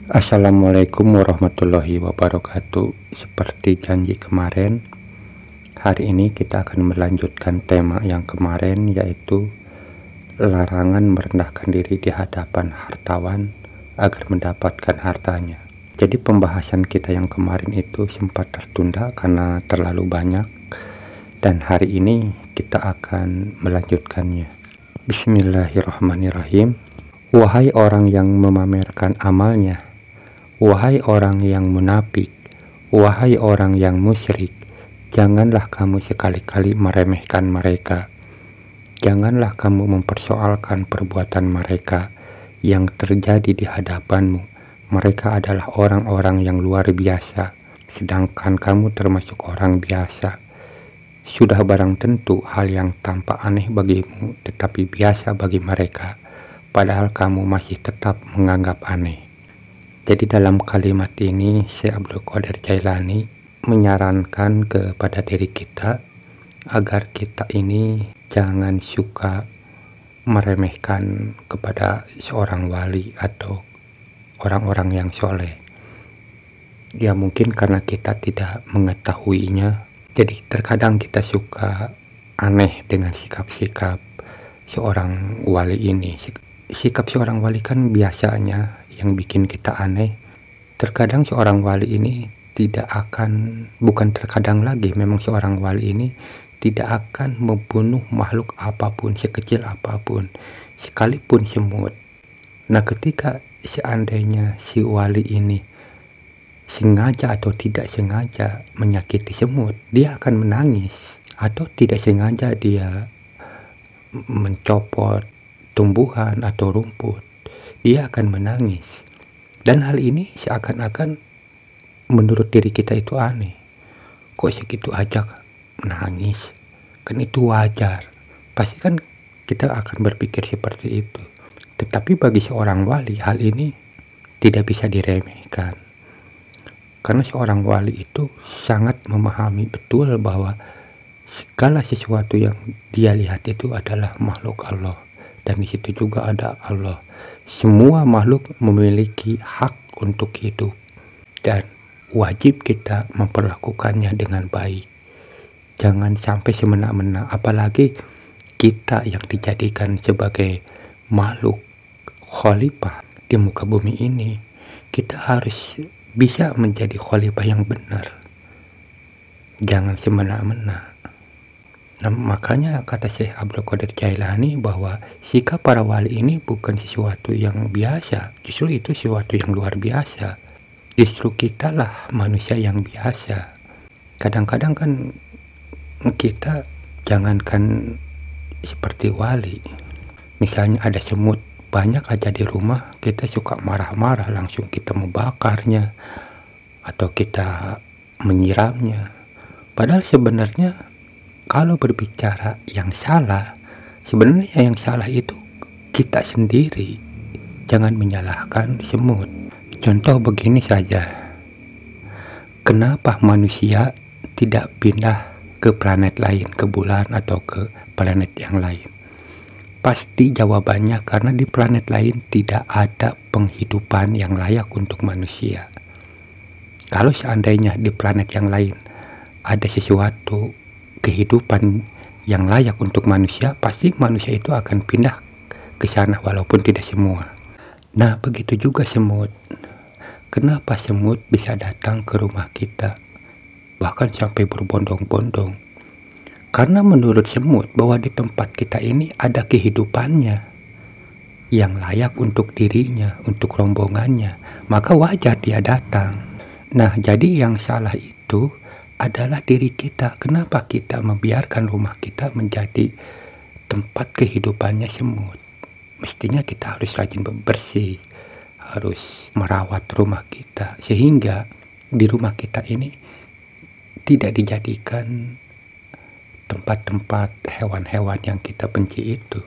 Assalamualaikum warahmatullahi wabarakatuh. Seperti janji kemarin, hari ini kita akan melanjutkan tema yang kemarin, yaitu larangan merendahkan diri di hadapan hartawan agar mendapatkan hartanya. Jadi pembahasan kita yang kemarin itu sempat tertunda karena terlalu banyak, dan hari ini kita akan melanjutkannya. Bismillahirrahmanirrahim. Wahai orang yang memamerkan amalnya, wahai orang yang munafik, wahai orang yang musyrik, janganlah kamu sekali-kali meremehkan mereka. Janganlah kamu mempersoalkan perbuatan mereka yang terjadi di hadapanmu. Mereka adalah orang-orang yang luar biasa, sedangkan kamu termasuk orang biasa. Sudah barang tentu hal yang tampak aneh bagimu, tetapi biasa bagi mereka, padahal kamu masih tetap menganggap aneh. Jadi dalam kalimat ini Syekh Abdul Qadir Jailani menyarankan kepada diri kita agar kita ini jangan suka meremehkan kepada seorang wali atau orang-orang yang soleh. Ya mungkin karena kita tidak mengetahuinya, jadi terkadang kita suka aneh dengan sikap-sikap seorang wali ini. Sikap seorang wali kan biasanya yang bikin kita aneh. Terkadang seorang wali ini bukan terkadang lagi, memang seorang wali ini tidak akan membunuh makhluk apapun, sekecil apapun, sekalipun semut. Nah, ketika seandainya si wali ini sengaja atau tidak sengaja menyakiti semut, dia akan menangis. Atau tidak sengaja dia mencopot tumbuhan atau rumput, dia akan menangis. Dan hal ini seakan-akan menurut diri kita itu aneh. Kok segitu aja menangis? Kan itu wajar. Pasti kan kita akan berpikir seperti itu. Tetapi bagi seorang wali, hal ini tidak bisa diremehkan. Karena seorang wali itu sangat memahami betul bahwa segala sesuatu yang dia lihat itu adalah makhluk Allah. Dan di situ juga ada Allah. Semua makhluk memiliki hak untuk hidup dan wajib kita memperlakukannya dengan baik. Jangan sampai semena-mena, apalagi kita yang dijadikan sebagai makhluk khalifah di muka bumi ini. Kita harus bisa menjadi khalifah yang benar. Jangan semena-mena. Nah, makanya kata Syekh Abdul Qadir Jailani bahwa sikap para wali ini bukan sesuatu yang biasa, justru itu sesuatu yang luar biasa. Justru kitalah manusia yang biasa. Kadang-kadang kan kita jangankan seperti wali, misalnya ada semut banyak aja di rumah, kita suka marah-marah, langsung kita membakarnya atau kita menyiramnya. Padahal sebenarnya kalau berbicara yang salah, sebenarnya yang salah itu kita sendiri. Jangan menyalahkan semut. Contoh begini saja. Kenapa manusia tidak pindah ke planet lain, ke bulan atau ke planet yang lain? Pasti jawabannya karena di planet lain tidak ada penghidupan yang layak untuk manusia. Kalau seandainya di planet yang lain ada sesuatu kehidupan yang layak untuk manusia, pasti manusia itu akan pindah ke sana walaupun tidak semua. Nah, begitu juga semut. Kenapa semut bisa datang ke rumah kita, bahkan sampai berbondong-bondong? Karena menurut semut bahwa di tempat kita ini ada kehidupannya yang layak untuk dirinya, untuk rombongannya, maka wajar dia datang. Nah, jadi yang salah itu adalah diri kita. Kenapa kita membiarkan rumah kita menjadi tempat kehidupannya semut? Mestinya kita harus rajin bersih, harus merawat rumah kita, sehingga di rumah kita ini tidak dijadikan tempat-tempat hewan-hewan yang kita benci itu.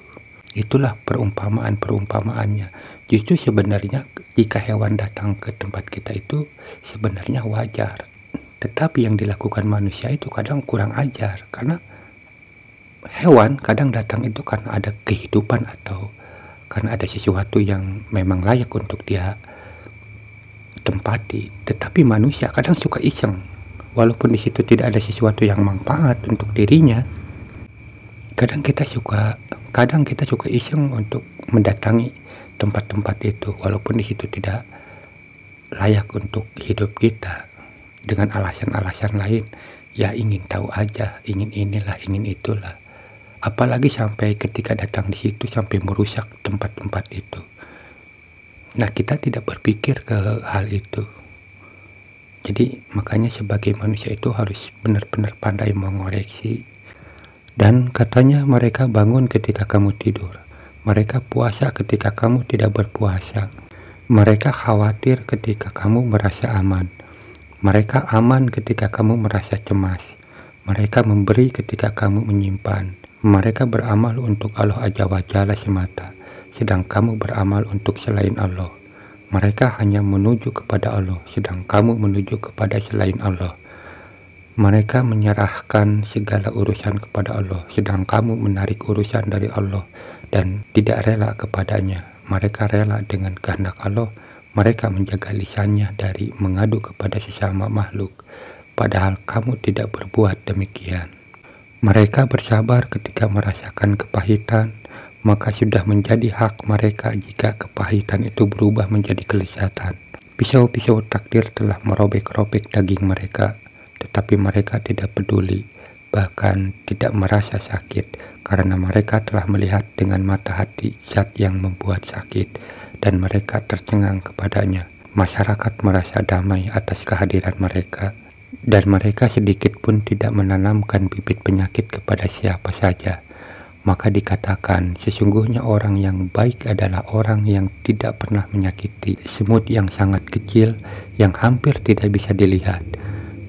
Itulah perumpamaan-perumpamaannya. Justru sebenarnya jika hewan datang ke tempat kita itu sebenarnya wajar. Tetapi yang dilakukan manusia itu kadang kurang ajar, karena hewan kadang datang itu karena ada kehidupan atau karena ada sesuatu yang memang layak untuk dia tempati. Tetapi manusia kadang suka iseng, walaupun di situ tidak ada sesuatu yang manfaat untuk dirinya. Kadang kita suka iseng untuk mendatangi tempat-tempat itu, walaupun di situ tidak layak untuk hidup kita, dengan alasan-alasan lain. Ya ingin tahu aja, ingin inilah, ingin itulah. Apalagi sampai ketika datang di situ sampai merusak tempat-tempat itu. Nah, kita tidak berpikir ke hal itu. Jadi makanya sebagai manusia itu harus benar-benar pandai mengoreksi. Dan katanya mereka bangun ketika kamu tidur. Mereka puasa ketika kamu tidak berpuasa. Mereka khawatir ketika kamu merasa aman. Mereka aman ketika kamu merasa cemas. Mereka memberi ketika kamu menyimpan. Mereka beramal untuk Allah Azza wa Jalla semata, sedang kamu beramal untuk selain Allah. Mereka hanya menuju kepada Allah, sedang kamu menuju kepada selain Allah. Mereka menyerahkan segala urusan kepada Allah, sedang kamu menarik urusan dari Allah dan tidak rela kepadanya. Mereka rela dengan kehendak Allah. Mereka menjaga lisannya dari mengadu kepada sesama makhluk, padahal kamu tidak berbuat demikian. Mereka bersabar ketika merasakan kepahitan, maka sudah menjadi hak mereka jika kepahitan itu berubah menjadi kelezatan. Pisau-pisau takdir telah merobek-robek daging mereka, tetapi mereka tidak peduli, bahkan tidak merasa sakit, karena mereka telah melihat dengan mata hati zat yang membuat sakit, dan mereka tercengang kepadanya. Masyarakat merasa damai atas kehadiran mereka, dan mereka sedikit pun tidak menanamkan bibit penyakit kepada siapa saja. Maka dikatakan, sesungguhnya orang yang baik adalah orang yang tidak pernah menyakiti semut yang sangat kecil yang hampir tidak bisa dilihat.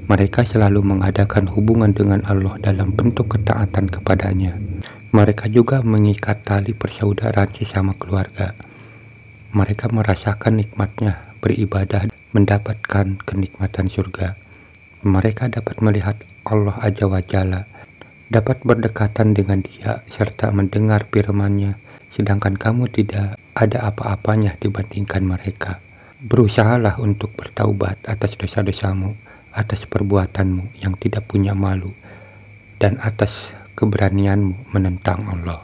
Mereka selalu mengadakan hubungan dengan Allah dalam bentuk ketaatan kepadanya. Mereka juga mengikat tali persaudaraan sesama keluarga. Mereka merasakan nikmatnya beribadah, mendapatkan kenikmatan surga. Mereka dapat melihat Allah Azza wa Jalla, dapat berdekatan dengan Dia, serta mendengar firman-Nya, sedangkan kamu tidak ada apa-apanya dibandingkan mereka. Berusahalah untuk bertaubat atas dosa-dosamu, atas perbuatanmu yang tidak punya malu, dan atas keberanianmu menentang Allah.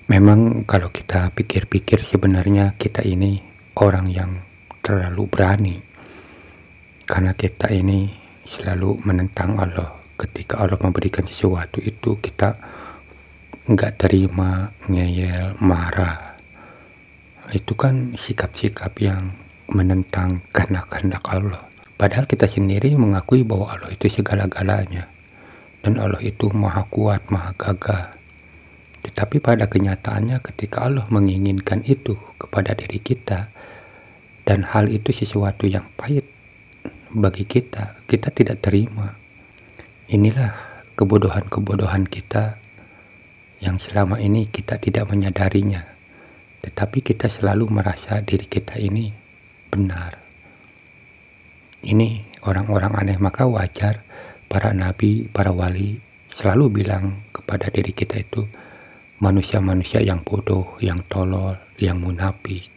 Memang kalau kita pikir-pikir sebenarnya kita ini orang yang terlalu berani, karena kita ini selalu menentang Allah. Ketika Allah memberikan sesuatu itu kita nggak terima, ngeyel, marah. Itu kan sikap-sikap yang menentang kehendak Allah. Padahal kita sendiri mengakui bahwa Allah itu segala-galanya, dan Allah itu maha kuat, maha gagah. Tetapi pada kenyataannya ketika Allah menginginkan itu kepada diri kita, dan hal itu sesuatu yang pahit bagi kita, kita tidak terima. Inilah kebodohan-kebodohan kita yang selama ini kita tidak menyadarinya, tetapi kita selalu merasa diri kita ini benar. Ini orang-orang aneh, maka wajar para nabi, para wali selalu bilang kepada diri kita itu manusia-manusia yang bodoh, yang tolol, yang munafik.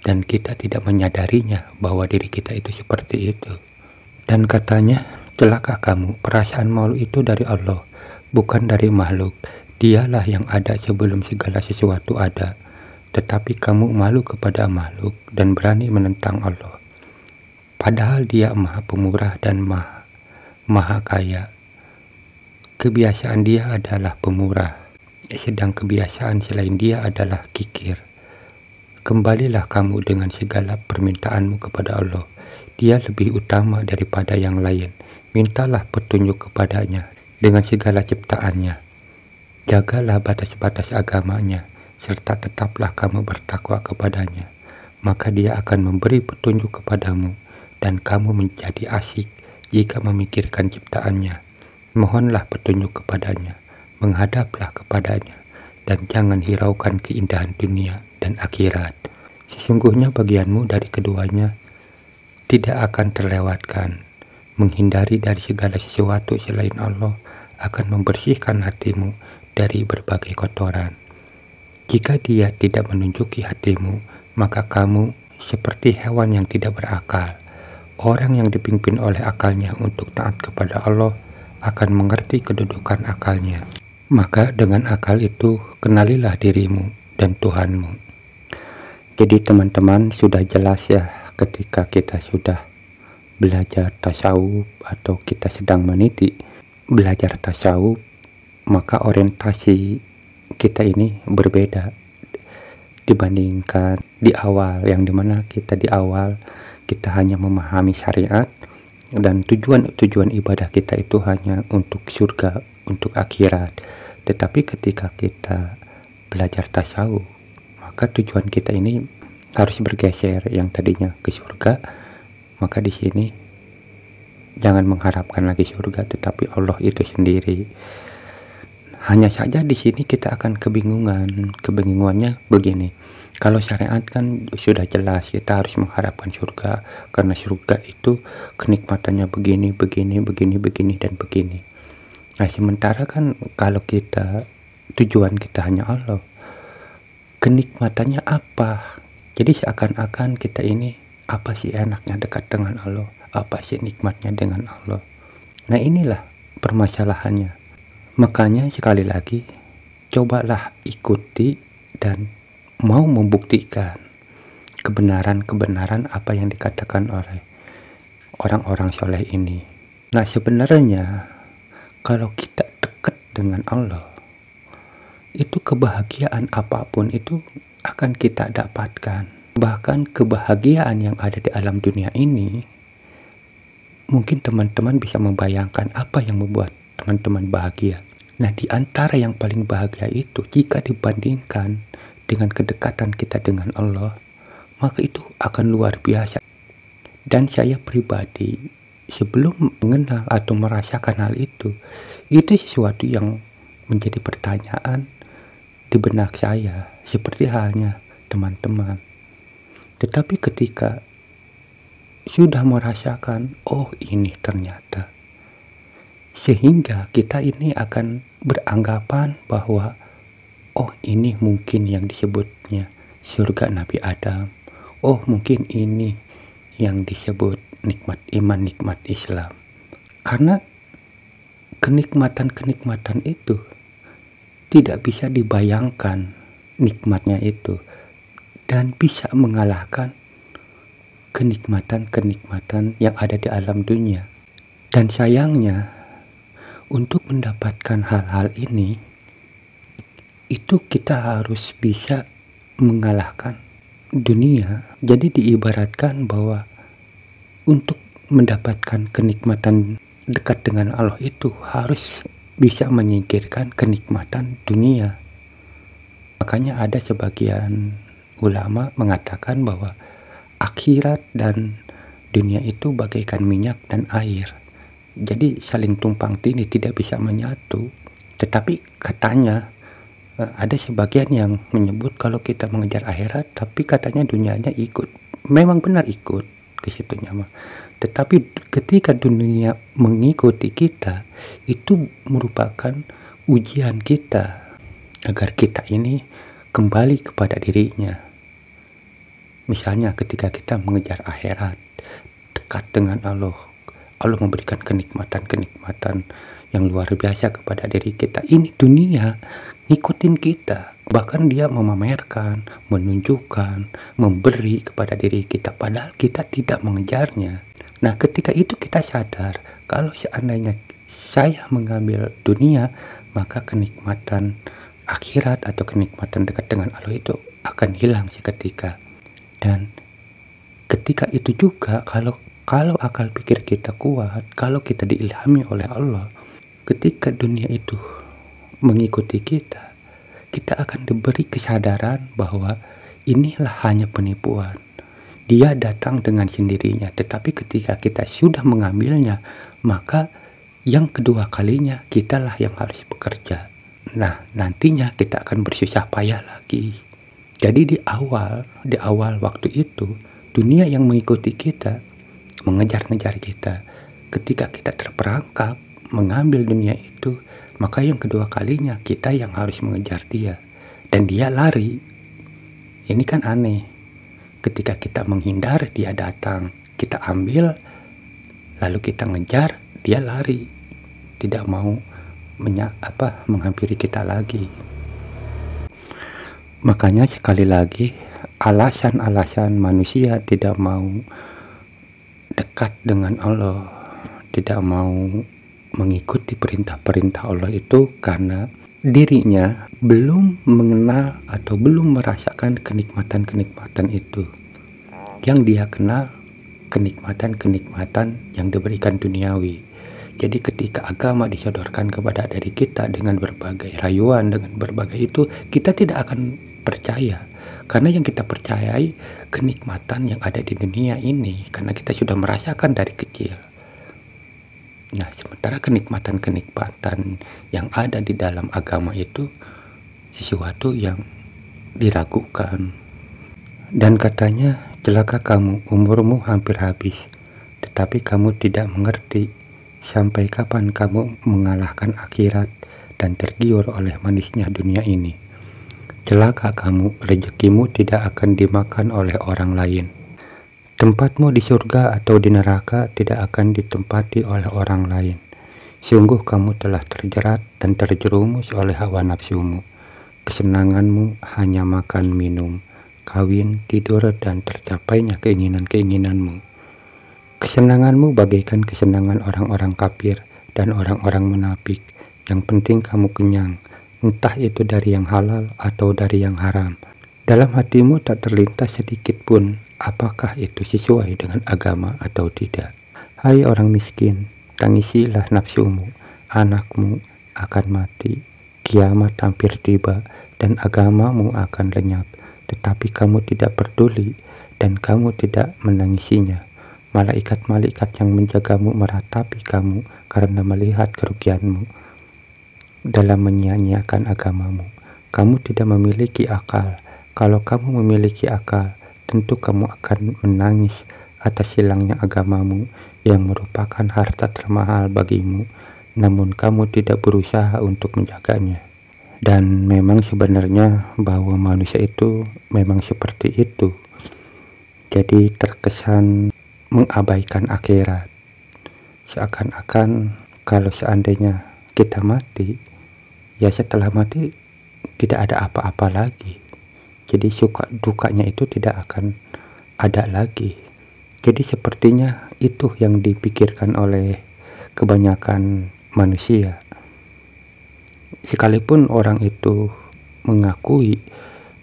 Dan kita tidak menyadarinya bahwa diri kita itu seperti itu. Dan katanya, celaka kamu, perasaan malu itu dari Allah, bukan dari makhluk. Dialah yang ada sebelum segala sesuatu ada. Tetapi kamu malu kepada makhluk dan berani menentang Allah. Padahal Dia maha pemurah dan maha kaya. Kebiasaan Dia adalah pemurah, sedang kebiasaan selain Dia adalah kikir. Kembalilah kamu dengan segala permintaanmu kepada Allah. Dia lebih utama daripada yang lain. Mintalah petunjuk kepadanya dengan segala ciptaannya. Jagalah batas-batas agamanya, serta tetaplah kamu bertakwa kepadanya. Maka Dia akan memberi petunjuk kepadamu, dan kamu menjadi asyik jika memikirkan ciptaannya. Mohonlah petunjuk kepadanya, menghadaplah kepadanya, dan jangan hiraukan keindahan dunia dan akhirat. Sesungguhnya bagianmu dari keduanya tidak akan terlewatkan. Menghindari dari segala sesuatu selain Allah akan membersihkan hatimu dari berbagai kotoran. Jika Dia tidak menunjuki hatimu, maka kamu seperti hewan yang tidak berakal. Orang yang dipimpin oleh akalnya untuk taat kepada Allah akan mengerti kedudukan akalnya. Maka dengan akal itu kenalilah dirimu dan Tuhanmu. Jadi teman-teman, sudah jelas ya, ketika kita sudah belajar tasawuf atau kita sedang meniti belajar tasawuf, maka orientasi kita ini berbeda dibandingkan di awal, yang dimana kita di awal kita hanya memahami syariat dan tujuan ibadah kita itu hanya untuk surga, untuk akhirat. Tetapi ketika kita belajar tasawuf, maka tujuan kita ini harus bergeser, yang tadinya ke surga, maka di sini jangan mengharapkan lagi surga, tetapi Allah itu sendiri. Hanya saja di sini kita akan kebingungan. Kebingungannya begini. Kalau syariat kan sudah jelas kita harus mengharapkan surga, karena surga itu kenikmatannya begini, dan begini. Nah, sementara kan kalau kita tujuan kita hanya Allah, kenikmatannya apa? Jadi seakan-akan kita ini apa sih enaknya dekat dengan Allah? Apa sih nikmatnya dengan Allah? Nah, inilah permasalahannya. Makanya sekali lagi, cobalah ikuti dan mau membuktikan kebenaran apa yang dikatakan oleh orang-orang soleh ini. Nah, sebenarnya kalau kita dekat dengan Allah, itu kebahagiaan apapun itu akan kita dapatkan. Bahkan kebahagiaan yang ada di alam dunia ini, mungkin teman-teman bisa membayangkan apa yang membuat teman-teman bahagia. Nah, di antara yang paling bahagia itu, jika dibandingkan dengan kedekatan kita dengan Allah, maka itu akan luar biasa. Dan saya pribadi, sebelum mengenal atau merasakan hal itu sesuatu yang menjadi pertanyaan di benak saya, seperti halnya teman-teman. Tetapi ketika sudah merasakan, oh ini ternyata, sehingga kita ini akan beranggapan bahwa oh ini mungkin yang disebutnya surga Nabi Adam, oh mungkin ini yang disebut nikmat iman, nikmat Islam. Karena kenikmatan itu tidak bisa dibayangkan nikmatnya itu, dan bisa mengalahkan kenikmatan yang ada di alam dunia. Dan sayangnya, untuk mendapatkan hal-hal ini, itu kita harus bisa mengalahkan dunia. Jadi diibaratkan bahwa untuk mendapatkan kenikmatan dekat dengan Allah itu harus bisa menyingkirkan kenikmatan dunia. Makanya ada sebagian ulama mengatakan bahwa akhirat dan dunia itu bagaikan minyak dan air. Jadi saling tumpang tindih, tidak bisa menyatu. Tetapi katanya ada sebagian yang menyebut kalau kita mengejar akhirat, tapi katanya dunianya ikut. Memang benar ikut ke situnya mah. Tetapi ketika dunia mengikuti kita, itu merupakan ujian kita agar kita ini kembali kepada dirinya. Misalnya ketika kita mengejar akhirat, dekat dengan Allah, Allah memberikan kenikmatan yang luar biasa kepada diri kita. Ini dunia ngikutin kita, bahkan dia memamerkan, menunjukkan, memberi kepada diri kita, padahal kita tidak mengejarnya. Nah, ketika itu kita sadar kalau seandainya saya mengambil dunia, maka kenikmatan akhirat atau kenikmatan dekat dengan Allah itu akan hilang seketika. Dan ketika itu juga kalau akal pikir kita kuat, kalau kita diilhami oleh Allah, ketika dunia itu mengikuti kita, kita akan diberi kesadaran bahwa inilah hanya penipuan. Dia datang dengan sendirinya, tetapi ketika kita sudah mengambilnya, maka yang kedua kalinya kitalah yang harus bekerja. Nah, nantinya kita akan bersusah payah lagi. Jadi di awal waktu itu, dunia yang mengikuti kita, mengejar-ngejar kita. Ketika kita terperangkap mengambil dunia itu, maka yang kedua kalinya kita yang harus mengejar dia, dan dia lari. Ini kan aneh. Ketika kita menghindar, dia datang. Kita ambil, lalu kita ngejar, dia lari, tidak mau menghampiri kita lagi. Makanya sekali lagi, alasan-alasan manusia tidak mau dekat dengan Allah, tidak mau mengikuti perintah-perintah Allah itu karena dirinya belum mengenal atau belum merasakan kenikmatan-kenikmatan itu. Yang dia kenal kenikmatan-kenikmatan yang diberikan duniawi. Jadi ketika agama disodorkan kepada diri kita dengan berbagai rayuan, dengan berbagai itu, kita tidak akan percaya. Karena yang kita percayai kenikmatan yang ada di dunia ini, karena kita sudah merasakan dari kecil. Nah, sementara kenikmatan-kenikmatan yang ada di dalam agama itu sesuatu yang diragukan. Dan katanya, celaka kamu, umurmu hampir habis, tetapi kamu tidak mengerti sampai kapan kamu mengalahkan akhirat dan tergiur oleh manisnya dunia ini. Celaka kamu, rezekimu tidak akan dimakan oleh orang lain. Tempatmu di surga atau di neraka tidak akan ditempati oleh orang lain. Sungguh kamu telah terjerat dan terjerumus oleh hawa nafsumu. Kesenanganmu hanya makan minum, kawin, tidur, dan tercapainya keinginan-keinginanmu. Kesenanganmu bagaikan kesenangan orang-orang kafir dan orang-orang munafik. Yang penting kamu kenyang, entah itu dari yang halal atau dari yang haram. Dalam hatimu tak terlintas sedikit pun apakah itu sesuai dengan agama atau tidak. Hai orang miskin, tangisilah nafsumu, anakmu akan mati, kiamat hampir tiba, dan agamamu akan lenyap. Tetapi kamu tidak peduli dan kamu tidak menangisinya. Malaikat-malaikat yang menjagamu meratapi kamu karena melihat kerugianmu dalam menyia-nyiakan agamamu. Kamu tidak memiliki akal. Kalau kamu memiliki akal, tentu kamu akan menangis atas hilangnya agamamu yang merupakan harta termahal bagimu, namun kamu tidak berusaha untuk menjaganya. Dan memang sebenarnya bahwa manusia itu memang seperti itu. Jadi terkesan mengabaikan akhirat. Seakan-akan kalau seandainya kita mati, ya setelah mati tidak ada apa-apa lagi. Jadi suka dukanya itu tidak akan ada lagi. Jadi sepertinya itu yang dipikirkan oleh kebanyakan manusia. Sekalipun orang itu mengakui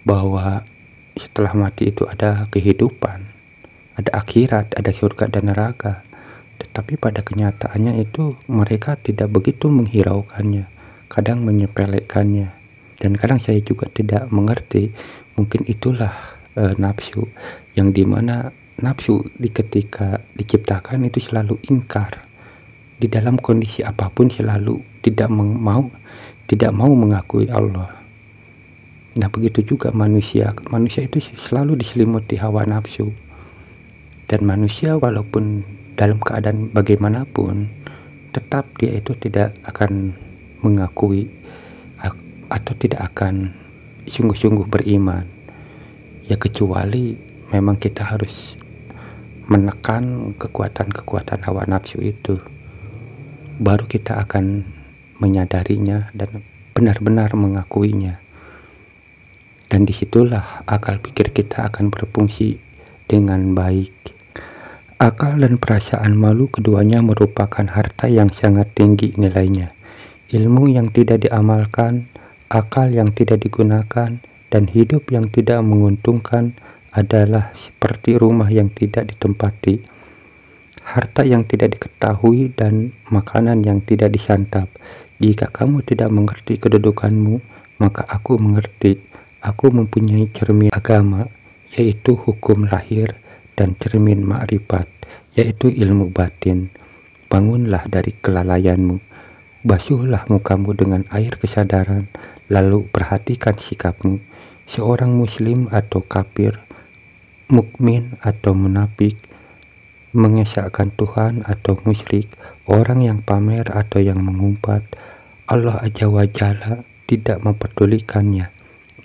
bahwa setelah mati itu ada kehidupan, ada akhirat, ada surga dan neraka, tetapi pada kenyataannya itu mereka tidak begitu menghiraukannya, kadang menyepelekannya. Dan kadang saya juga tidak mengerti, mungkin itulah nafsu, yang dimana nafsu ketika diciptakan itu selalu ingkar, di dalam kondisi apapun selalu tidak mau mengakui Allah. Nah begitu juga manusia itu selalu diselimuti hawa nafsu, dan manusia walaupun dalam keadaan bagaimanapun tetap dia itu tidak akan mengakui atau tidak akan sungguh-sungguh beriman, ya kecuali memang kita harus menekan kekuatan-kekuatan hawa nafsu itu, baru kita akan menyadarinya dan benar-benar mengakuinya. Dan disitulah akal pikir kita akan berfungsi dengan baik. Akal dan perasaan malu keduanya merupakan harta yang sangat tinggi nilainya. Ilmu yang tidak diamalkan, akal yang tidak digunakan, dan hidup yang tidak menguntungkan adalah seperti rumah yang tidak ditempati, harta yang tidak diketahui, dan makanan yang tidak disantap. Jika kamu tidak mengerti kedudukanmu, maka aku mengerti. Aku mempunyai cermin agama, yaitu hukum lahir, dan cermin makrifat, yaitu ilmu batin. Bangunlah dari kelalaianmu, basuhlah mukamu dengan air kesadaran, lalu perhatikan sikapmu. Seorang muslim atau kafir, mukmin atau munafik, mengesahkan Tuhan atau musyrik, orang yang pamer atau yang mengumpat, Allah Azza wa Jalla tidak memperdulikannya.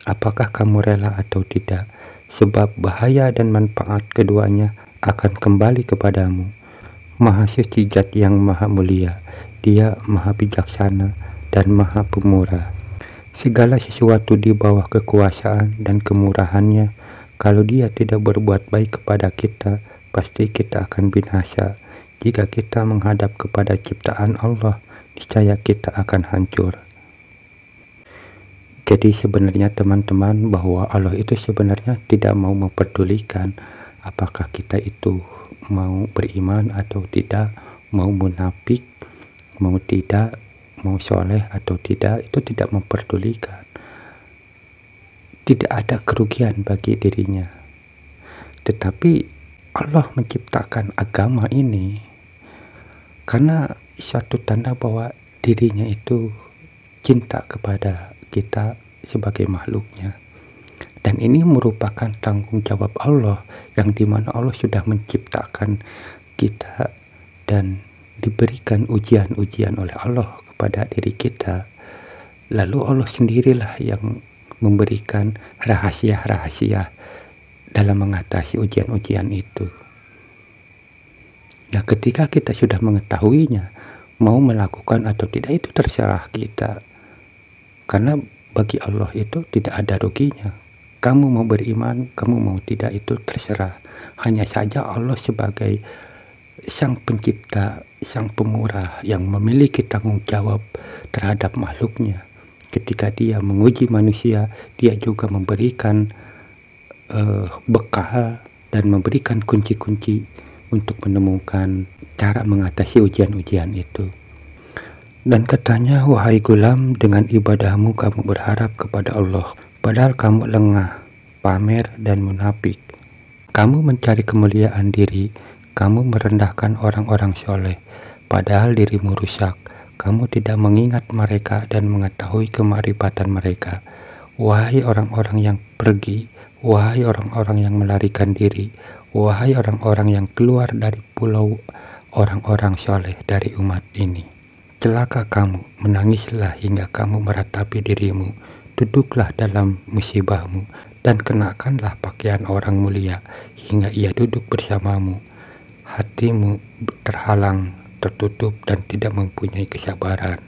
Apakah kamu rela atau tidak? Sebab bahaya dan manfaat keduanya akan kembali kepadamu. Maha Suci Zat yang Maha Mulia, Dia Maha Bijaksana dan Maha Pemurah. Segala sesuatu di bawah kekuasaan dan kemurahannya. Kalau Dia tidak berbuat baik kepada kita, pasti kita akan binasa. Jika kita menghadap kepada ciptaan Allah, niscaya kita akan hancur. Jadi sebenarnya teman-teman, bahwa Allah itu sebenarnya tidak mau memperdulikan apakah kita itu mau beriman atau tidak, mau munafik, mau tidak, mau soleh atau tidak, itu tidak memperdulikan. Tidak ada kerugian bagi dirinya. Tetapi Allah menciptakan agama ini karena suatu tanda bahwa dirinya itu cinta kepada kita sebagai makhluknya. Dan ini merupakan tanggung jawab Allah, yang dimana Allah sudah menciptakan kita dan diberikan ujian-ujian oleh Allah kepada diri kita. Lalu Allah sendirilah yang memberikan rahasia-rahasia dalam mengatasi ujian-ujian itu. Nah, ketika kita sudah mengetahuinya, mau melakukan atau tidak itu terserah kita. Karena bagi Allah itu tidak ada ruginya. Kamu mau beriman, kamu mau tidak, itu terserah. Hanya saja Allah sebagai Sang Pencipta, Sang Pemurah yang memiliki tanggung jawab terhadap makhluknya. Ketika Dia menguji manusia, Dia juga memberikan bekal dan memberikan kunci-kunci untuk menemukan cara mengatasi ujian-ujian itu. Dan katanya, wahai gulam, dengan ibadahmu kamu berharap kepada Allah, padahal kamu lengah, pamer, dan munafik. Kamu mencari kemuliaan diri, kamu merendahkan orang-orang soleh, padahal dirimu rusak. Kamu tidak mengingat mereka dan mengetahui kemarifatan mereka. Wahai orang-orang yang pergi, wahai orang-orang yang melarikan diri, wahai orang-orang yang keluar dari pulau orang-orang soleh dari umat ini. Celaka kamu, menangislah hingga kamu meratapi dirimu, duduklah dalam musibahmu, dan kenakanlah pakaian orang mulia, hingga ia duduk bersamamu. Hatimu terhalang, tertutup, dan tidak mempunyai kesabaran.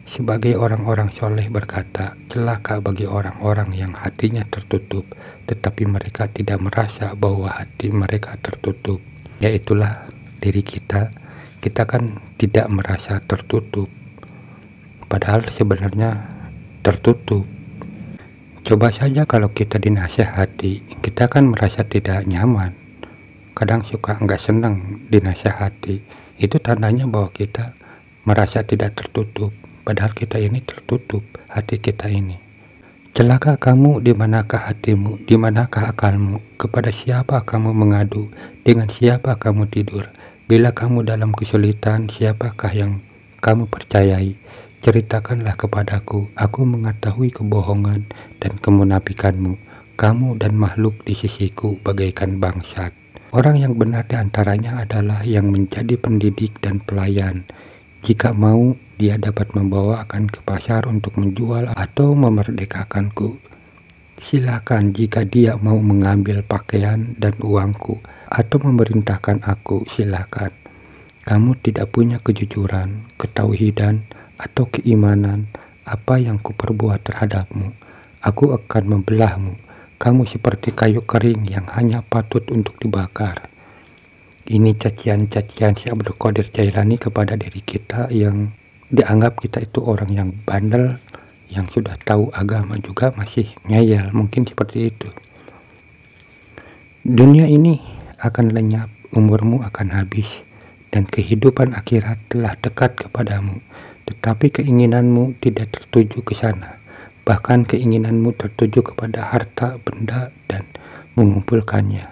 Sebagai orang-orang soleh berkata, celaka bagi orang-orang yang hatinya tertutup, tetapi mereka tidak merasa bahwa hati mereka tertutup. Yaitulah diri kita. Kita kan tidak merasa tertutup, padahal sebenarnya tertutup. Coba saja kalau kita dinasihati, kita kan merasa tidak nyaman. Kadang suka nggak senang dinasihati. Itu tandanya bahwa kita merasa tidak tertutup, padahal kita ini tertutup, hati kita ini. Celaka kamu, di manakah hatimu, di manakah akalmu, kepada siapa kamu mengadu, dengan siapa kamu tidur. Bila kamu dalam kesulitan, siapakah yang kamu percayai? Ceritakanlah kepadaku, aku mengetahui kebohongan dan kemunafikanmu. Kamu dan makhluk di sisiku bagaikan bangsat. Orang yang benar di antaranya adalah yang menjadi pendidik dan pelayan. Jika mau, dia dapat membawa akan ke pasar untuk menjual atau memerdekakanku. Silakan jika dia mau mengambil pakaian dan uangku atau memerintahkan aku, silakan. Kamu tidak punya kejujuran, ketauhidan, atau keimanan. Apa yang kuperbuat terhadapmu, aku akan membelahmu. Kamu seperti kayu kering yang hanya patut untuk dibakar. Ini cacian-cacian si Abdul Qadir Jailani kepada diri kita yang dianggap kita itu orang yang bandel, yang sudah tahu agama juga masih ngeyel, mungkin seperti itu. Dunia ini akan lenyap, umurmu akan habis, dan kehidupan akhirat telah dekat kepadamu. Tetapi keinginanmu tidak tertuju ke sana. Bahkan keinginanmu tertuju kepada harta, benda, dan mengumpulkannya.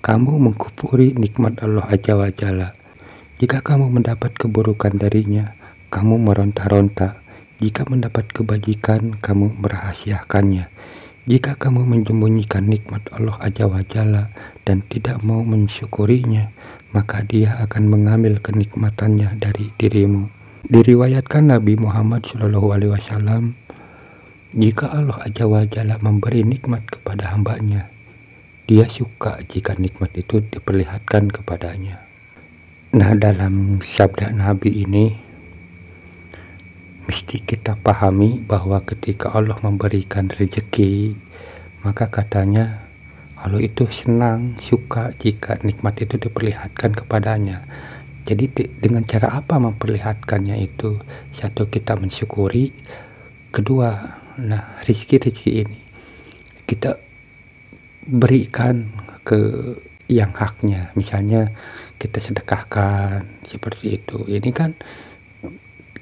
Kamu mengkufuri nikmat Allah Azza wa Jalla. Jika kamu mendapat keburukan darinya, kamu meronta-ronta. Jika mendapat kebajikan, kamu merahasiakannya. Jika kamu menyembunyikan nikmat Allah Azza wa Jalla dan tidak mau mensyukurinya, maka Dia akan mengambil kenikmatannya dari dirimu. Diriwayatkan Nabi Muhammad SAW, jika Allah Azza wa Jalla memberi nikmat kepada hambanya, Dia suka jika nikmat itu diperlihatkan kepadanya. Nah, dalam sabda Nabi ini mesti kita pahami bahwa ketika Allah memberikan rezeki, maka katanya Allah itu senang, suka jika nikmat itu diperlihatkan kepadanya. Jadi dengan cara apa memperlihatkannya itu? Satu, kita mensyukuri. Kedua, nah rezeki-rezeki ini kita berikan ke yang haknya. Misalnya kita sedekahkan seperti itu. Ini kan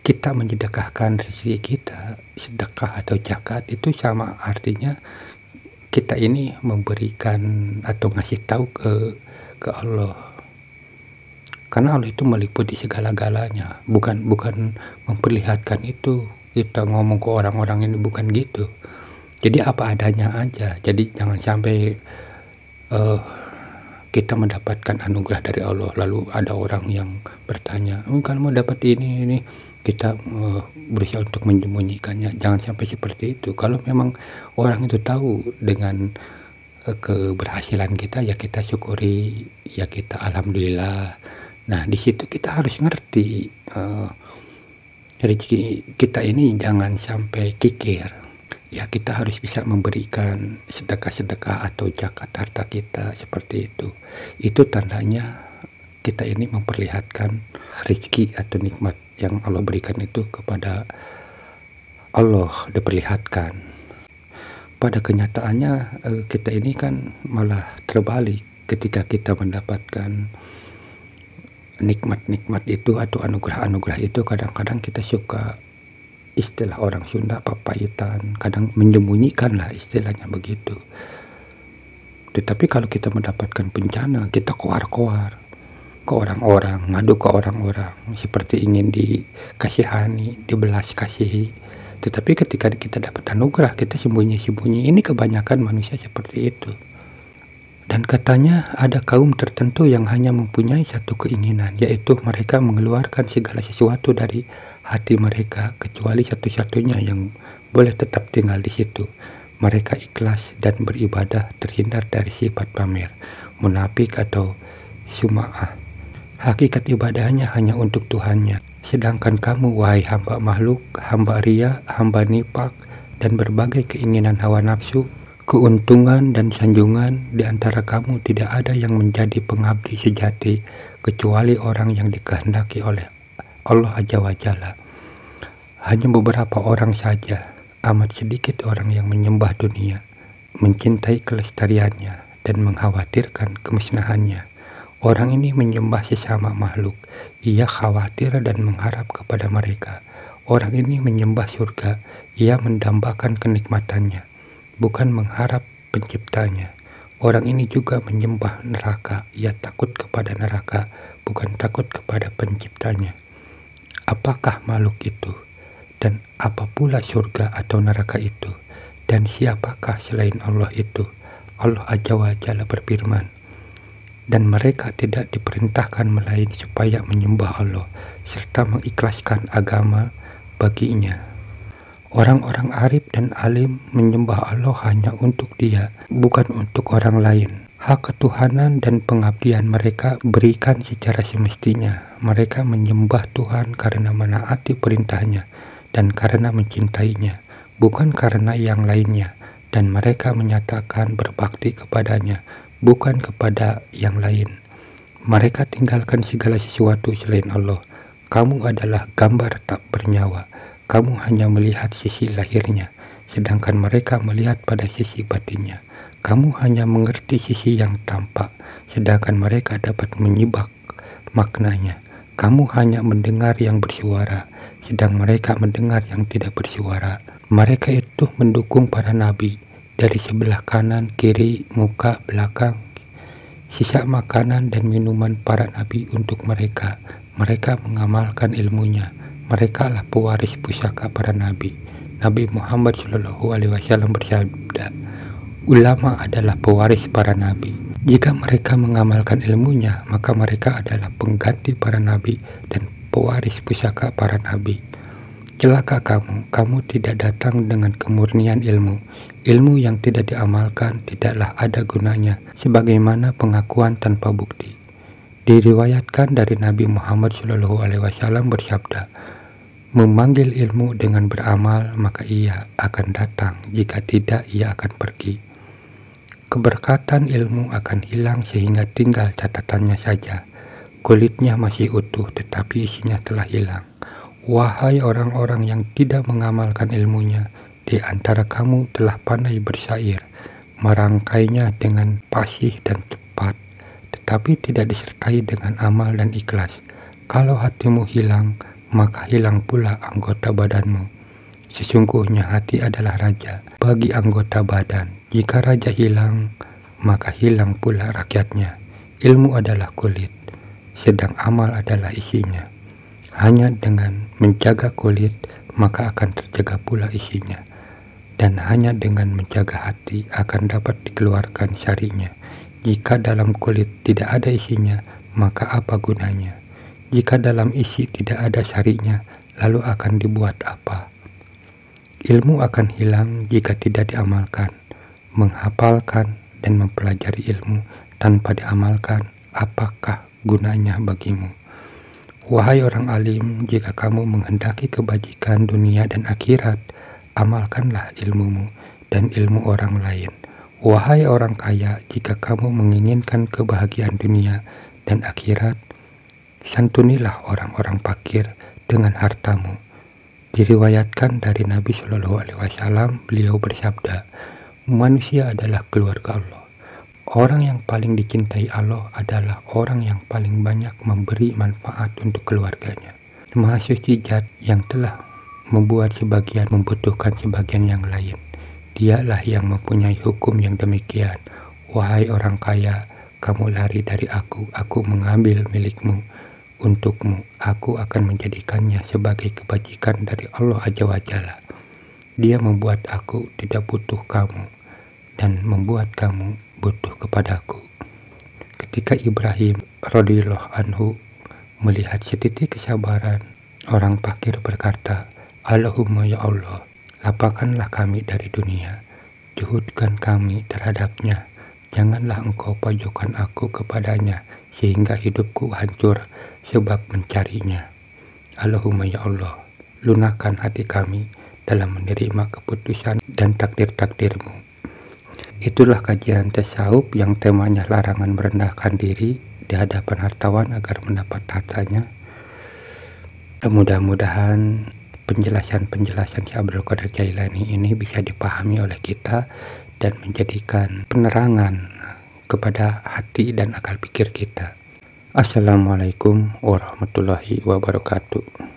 kita mensedekahkan rezeki kita, sedekah atau zakat itu sama artinya kita ini memberikan atau ngasih tahu ke Allah. Karena Allah itu meliputi segala-galanya, bukan memperlihatkan itu kita ngomong ke orang-orang ini, bukan gitu. Jadi apa adanya aja. Jadi jangan sampai kita mendapatkan anugerah dari Allah lalu ada orang yang bertanya, kan mau dapat ini kita berusaha untuk menyembunyikannya. Jangan sampai seperti itu. Kalau memang orang itu tahu dengan keberhasilan kita, ya kita syukuri, ya kita alhamdulillah. Nah, di situ kita harus ngerti rezeki kita ini jangan sampai kikir. Ya kita harus bisa memberikan sedekah-sedekah atau zakat harta kita seperti itu. Itu tandanya kita ini memperlihatkan rezeki atau nikmat yang Allah berikan itu kepada Allah diperlihatkan. Pada kenyataannya kita ini kan malah terbalik. Ketika kita mendapatkan nikmat-nikmat itu atau anugerah-anugerah itu, kadang-kadang kita suka, istilah orang Sunda, papayutan, kadang menyembunyikan lah istilahnya begitu. Tetapi kalau kita mendapatkan bencana, kita koar-koar ke orang-orang, ngadu ke orang-orang, seperti ingin dikasihani, dibelas kasihi. Tetapi ketika kita dapat anugerah, kita sembunyi-sembunyi. Ini kebanyakan manusia seperti itu. Dan katanya ada kaum tertentu yang hanya mempunyai satu keinginan, yaitu mereka mengeluarkan segala sesuatu dari hati mereka, kecuali satu-satunya yang boleh tetap tinggal di situ. Mereka ikhlas dan beribadah, terhindar dari sifat pamer, munafik atau sum'ah. Hakikat ibadahnya hanya untuk Tuhannya. Sedangkan kamu, wahai hamba makhluk, hamba ria, hamba nifak, dan berbagai keinginan hawa nafsu, keuntungan dan sanjungan, di antara kamu tidak ada yang menjadi pengabdi sejati, kecuali orang yang dikehendaki oleh Allah Azza wa Jalla. Hanya beberapa orang saja, amat sedikit orang yang menyembah dunia, mencintai kelestariannya, dan mengkhawatirkan kemusnahannya. Orang ini menyembah sesama makhluk, ia khawatir dan mengharap kepada mereka. Orang ini menyembah surga, ia mendambakan kenikmatannya, bukan mengharap penciptanya. Orang ini juga menyembah neraka, ia takut kepada neraka, bukan takut kepada penciptanya. Apakah makhluk itu? Dan apa pula surga atau neraka itu? Dan siapakah selain Allah itu? Allah Azza wa Jalla berfirman, dan mereka tidak diperintahkan melain supaya menyembah Allah, serta mengikhlaskan agama baginya. Orang-orang arif dan alim menyembah Allah hanya untuk Dia, bukan untuk orang lain. Hak ketuhanan dan pengabdian mereka berikan secara semestinya. Mereka menyembah Tuhan karena menaati perintahnya dan karena mencintainya, bukan karena yang lainnya. Dan mereka menyatakan berbakti kepadanya, bukan kepada yang lain. Mereka tinggalkan segala sesuatu selain Allah. Kamu adalah gambar tak bernyawa. Kamu hanya melihat sisi lahirnya, sedangkan mereka melihat pada sisi batinnya. Kamu hanya mengerti sisi yang tampak, sedangkan mereka dapat menyibak maknanya. Kamu hanya mendengar yang bersuara, sedang mereka mendengar yang tidak bersuara. Mereka itu mendukung para nabi dari sebelah kanan, kiri, muka, belakang. Sisa makanan dan minuman para nabi untuk mereka. Mereka mengamalkan ilmunya. Mereka lah pewaris pusaka para nabi. Nabi Muhammad SAW bersabda, ulama adalah pewaris para nabi. Jika mereka mengamalkan ilmunya, maka mereka adalah pengganti para nabi dan pewaris pusaka para nabi. Celaka kamu tidak datang dengan kemurnian ilmu. Ilmu yang tidak diamalkan tidaklah ada gunanya, sebagaimana pengakuan tanpa bukti. Diriwayatkan dari Nabi Muhammad SAW bersabda, memanggil ilmu dengan beramal, maka ia akan datang, jika tidak ia akan pergi. Keberkatan ilmu akan hilang sehingga tinggal catatannya saja. Kulitnya masih utuh tetapi isinya telah hilang. Wahai orang-orang yang tidak mengamalkan ilmunya, di antara kamu telah pandai bersair, merangkainya dengan fasih dan cepat, tetapi tidak disertai dengan amal dan ikhlas. Kalau hatimu hilang, maka hilang pula anggota badanmu. Sesungguhnya hati adalah raja bagi anggota badan. Jika raja hilang, maka hilang pula rakyatnya. Ilmu adalah kulit, sedang amal adalah isinya. Hanya dengan menjaga kulit, maka akan terjaga pula isinya. Dan hanya dengan menjaga hati akan dapat dikeluarkan syarinya. Jika dalam kulit tidak ada isinya, maka apa gunanya? Jika dalam isi tidak ada syarinya, lalu akan dibuat apa? Ilmu akan hilang jika tidak diamalkan. Menghafalkan dan mempelajari ilmu tanpa diamalkan, apakah gunanya bagimu? Wahai orang alim, jika kamu menghendaki kebajikan dunia dan akhirat, amalkanlah ilmumu dan ilmu orang lain. Wahai orang kaya, jika kamu menginginkan kebahagiaan dunia dan akhirat, santunilah orang-orang fakir dengan hartamu. Diriwayatkan dari Nabi SAW, beliau bersabda, manusia adalah keluarga Allah. Orang yang paling dicintai Allah adalah orang yang paling banyak memberi manfaat untuk keluarganya. Maha suci Zat yang telah membuat sebagian membutuhkan sebagian yang lain. Dialah yang mempunyai hukum yang demikian. Wahai orang kaya, kamu lari dari aku mengambil milikmu. Untukmu, aku akan menjadikannya sebagai kebajikan dari Allah Azza wa Jalla. Dia membuat aku tidak butuh kamu dan membuat kamu butuh kepadaku. Ketika Ibrahim radhiyallahu anhu melihat setitik kesabaran orang fakir berkata, Allahumma ya Allah, lapangkanlah kami dari dunia, juhudkan kami terhadapnya, janganlah engkau pojokkan aku kepadanya sehingga hidupku hancur sebab mencarinya. Allahumma ya Allah, lunakkan hati kami dalam menerima keputusan dan takdir-takdirmu. Itulah kajian tasawuf yang temanya larangan merendahkan diri di hadapan hartawan agar mendapat hartanya. Mudah-mudahan penjelasan-penjelasan Syekh Abdul Qadir Jailani ini bisa dipahami oleh kita dan menjadikan penerangan kepada hati dan akal pikir kita. Assalamualaikum warahmatullahi wabarakatuh.